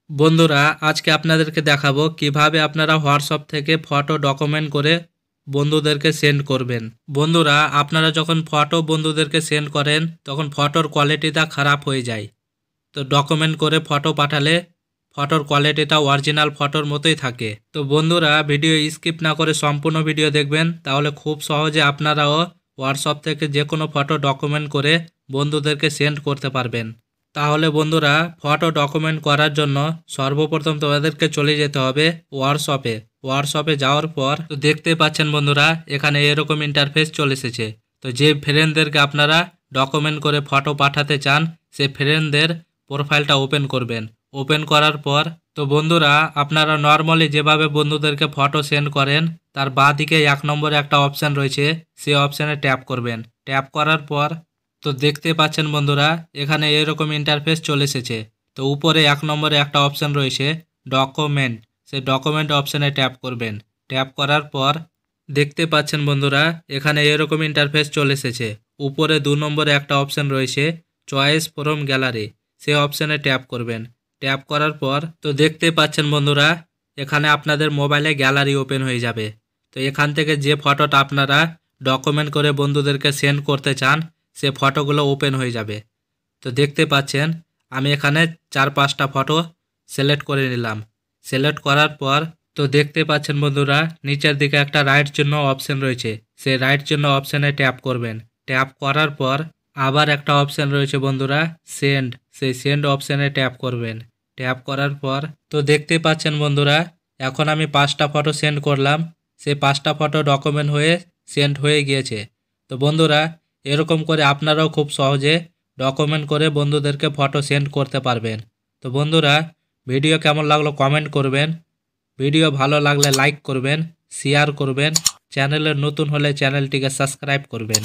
বন্ধুরা আজকে আপনাদেরকে দেখাবো কিভাবে আপনারা হোয়াটসঅ্যাপ থেকে ফটো ডকুমেন্ট করে বন্ধুদেরকে সেন্ড করবেন। বন্ধুরা আপনারা যখন ফটো বন্ধুদেরকে সেন্ড করেন তখন ফটোর কোয়ালিটিটা খারাপ হয়ে যায়। তো ডকুমেন্ট করে ফটো পাঠালে ফটোর কোয়ালিটিটা অরিজিনাল ফটোর মতোই থাকে। তো বন্ধুরা ভিডিও স্কিপ না করে সম্পূর্ণ ভিডিও দেখবেন, তাহলে খুব সহজে আপনারাও হোয়াটসঅ্যাপ থেকে যে কোনো ফটো ডকুমেন্ট করে বন্ধুদেরকে সেন্ড করতে পারবেন। তাহলে বন্ধুরা ফটো ডকুমেন্ট করার জন্য সর্বপ্রথম তোমাদেরকে চলে যেতে হবে হোয়াটসঅ্যাপে যাওয়ার পর তো দেখতে পাচ্ছেন বন্ধুরা এখানে এরকম ইন্টারফেস চলে এসেছে। তো যে ফ্রেন্ডদেরকে আপনারা ডকুমেন্ট করে ফটো পাঠাতে চান সে ফ্রেন্ডদের প্রোফাইলটা ওপেন করবেন। ওপেন করার পর তো বন্ধুরা আপনারা নর্মালি যেভাবে বন্ধুদেরকে ফটো সেন্ড করেন তার বাঁ দিকে 1 নম্বরে একটা অপশান রয়েছে, সেই অপশানে ট্যাপ করবেন। ট্যাপ করার পর তো দেখতে পাচ্ছেন বন্ধুরা এখানে এরকম ইন্টারফেস চলে এসেছে। তো উপরে 1 নম্বরে একটা অপশান রয়েছে ডকুমেন্ট, সেই ডকুমেন্ট অপশানে ট্যাপ করবেন। ট্যাপ করার পর দেখতে পাচ্ছেন বন্ধুরা এখানে এরকম ইন্টারফেস চলে এসেছে। উপরে 2 নম্বরে একটা অপশান রয়েছে চয়েস ফ্রম গ্যালারি, সেই অপশানে ট্যাপ করবেন। ট্যাপ করার পর তো দেখতে পাচ্ছেন বন্ধুরা এখানে আপনাদের মোবাইলে গ্যালারি ওপেন হয়ে যাবে। তো এখান থেকে যে ফটোটা আপনারা ডকুমেন্ট করে বন্ধুদেরকে সেন্ড করতে চান সে ফটোগুলো ওপেন হয়ে যাবে। তো দেখতে পাচ্ছেন আমি এখানে 4-5টা ফটো সিলেক্ট করে নিলাম। সিলেক্ট করার পর তো দেখতে পাচ্ছেন বন্ধুরা নিচের দিকে একটা রাইট চিহ্ন অপশান রয়েছে, সেই রাইট চিহ্ন অপশানে ট্যাপ করবেন। ট্যাপ করার পর আবার একটা অপশান রয়েছে বন্ধুরা সেন্ড, সেই সেন্ড অপশানে ট্যাপ করবেন। ট্যাপ করার পর তো দেখতে পাচ্ছেন বন্ধুরা এখন আমি 5টা ফটো সেন্ড করলাম, সেই 5টা ফটো ডকুমেন্ট হয়ে সেন্ড হয়ে গিয়েছে। তো বন্ধুরা এরকম করে আপনারাও খুব সহজে ডকুমেন্ট করে বন্ধুদেরকে ফটো সেন্ড করতে পারবেন। তো বন্ধুরা ভিডিও কেমন লাগলো কমেন্ট করবেন, ভিডিও ভালো লাগলে লাইক করবেন, শেয়ার করবেন, চ্যানেলে নতুন হলে চ্যানেলটিকে সাবস্ক্রাইব করবেন।